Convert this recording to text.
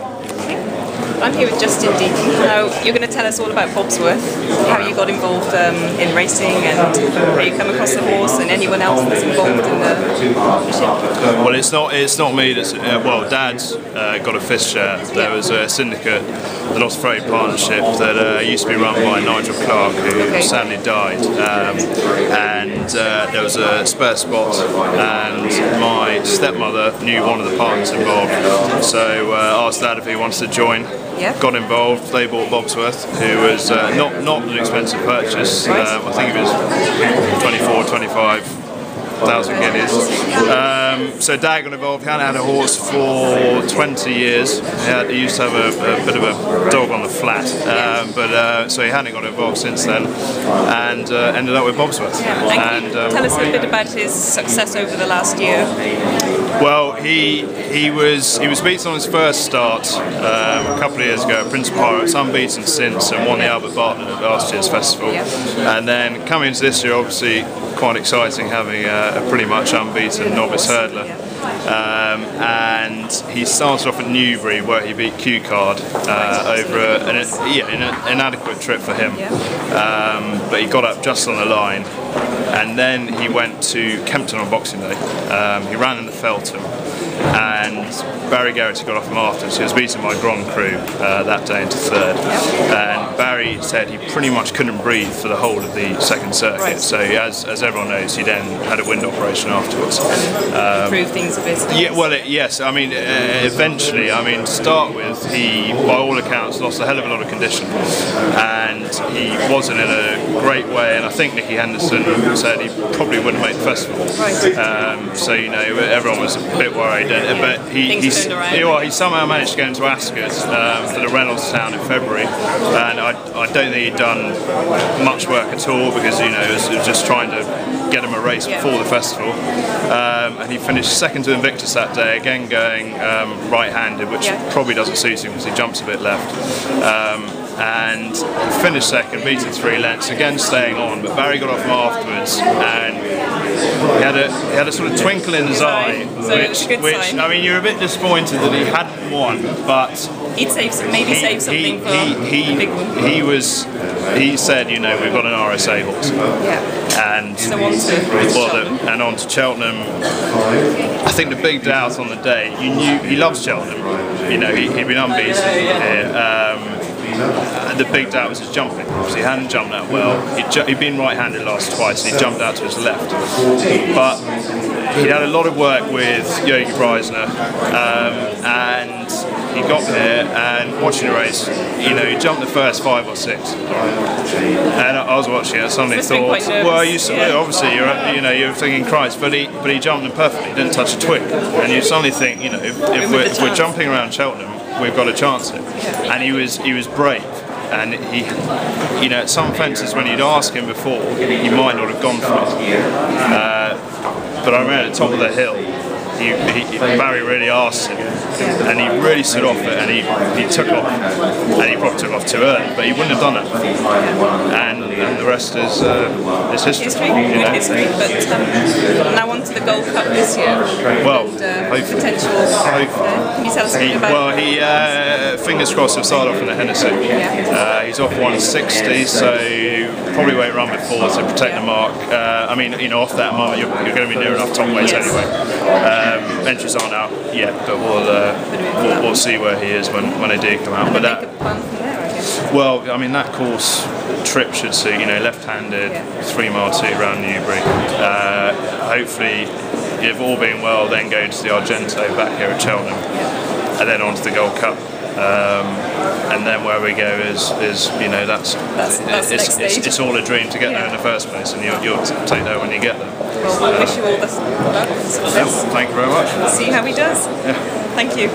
I'm here with Justin Deacon. Now, you're going to tell us all about Bobsworth, how you got involved in racing and how you come across the horse and anyone else that's involved in the partnership. Well, it's not me. That's well, Dad's got a fist share. There was a syndicate, the Lost Freight Partnership, that used to be run by Nigel Clark, who sadly died, and there was a spare spot, and my stepmother knew one of the partners involved, so asked Dad if he wanted to join. Yeah. Got involved. They bought Bobsworth, who was not an expensive purchase. I think it was 25,000 guineas. So Dad got involved. He hadn't had a horse for 20 years. He used to have a bit of a dog on the flat, so he hadn't got involved since then, and ended up with Bobsworth. Yeah. And tell us a bit about his success over the last year. Well, he was beaten on his first start a couple of years ago at Prince of Pirates, unbeaten since, and won the Albert Bartlett at last year's festival. And then coming into this year, obviously quite exciting, having a pretty much unbeaten novice hurdler. And he started off at Newbury, where he beat Q-Card over an inadequate trip for him, but he got up just on the line. And then he went to Cheltenham on Boxing Day. He ran in the Feltham, and Barry Garrity got off him afterwards. He was beaten by Grand Cru that day into third. And Barry said he pretty much couldn't breathe for the whole of the second circuit. So as everyone knows, he then had a wind operation afterwards. Improve things a bit. Yeah, well, yes. I mean, eventually, to start with, he, by all accounts, lost a hell of a lot of condition, and he wasn't in a great way. And I think Nicky Henderson said he probably wouldn't make the festival. So everyone was a bit worried. But he somehow managed to get into Ascot for the Reynolds Town in February, and I don't think he'd done much work at all, because it was just trying to get him a race before the festival, and he finished second to Invictus that day, again going right-handed, which probably doesn't suit him because he jumps a bit left. And he finished second, beating 3 lengths, again staying on, but Barry got off him afterwards, and he had a sort of twinkle in his eye, which you're a bit disappointed that he hadn't won, but he'd save something for the big one. He said, we've got an RSA horse, and so on to Cheltenham. I think the big doubt on the day, you knew he loves Cheltenham. He'd been unbeaten here. The big doubt was his jumping. He hadn't jumped that well. He'd been right-handed last twice, and he jumped out to his left. But he'd had a lot of work with Yogi Breisner, and he got there, and watching the race, he jumped the first 5 or 6. And I was watching it, and suddenly thought, well, obviously you're thinking Christ, but he jumped them perfectly. He didn't touch a twig, and you suddenly think, if we're jumping around Cheltenham, we've got a chance here. And he was brave, and he, at some fences when you'd ask him before, he might not have gone for it. But I remember at the top of the hill, Barry really asked him, and he really stood off it, and he took off, and he probably took off too early, but he wouldn't have done it. And the rest is history. Good history. But now on to the Gold Cup this year. Well, hopefully. Potential. Can you tell us something about it? Well, fingers crossed he'll start off in the Hennessy. He's off 160, so probably won't run before to protect the mark. Off that mark, you're going to be near enough top weight anyway. Entries aren't out yet, but we'll see where he is when they do come out. But make a plan from there, I guess. Well, that course trip should suit. Left-handed, 3 mile 2 round Newbury. Hopefully, if all being well, then go to the Argento back here at Cheltenham, and then on to the Gold Cup. And then where we go is that's it's all a dream to get there in the first place, and you'll take that when you get there. Well, we wish you all the luck and success. Thank you very much. We'll see how he does. Thank you.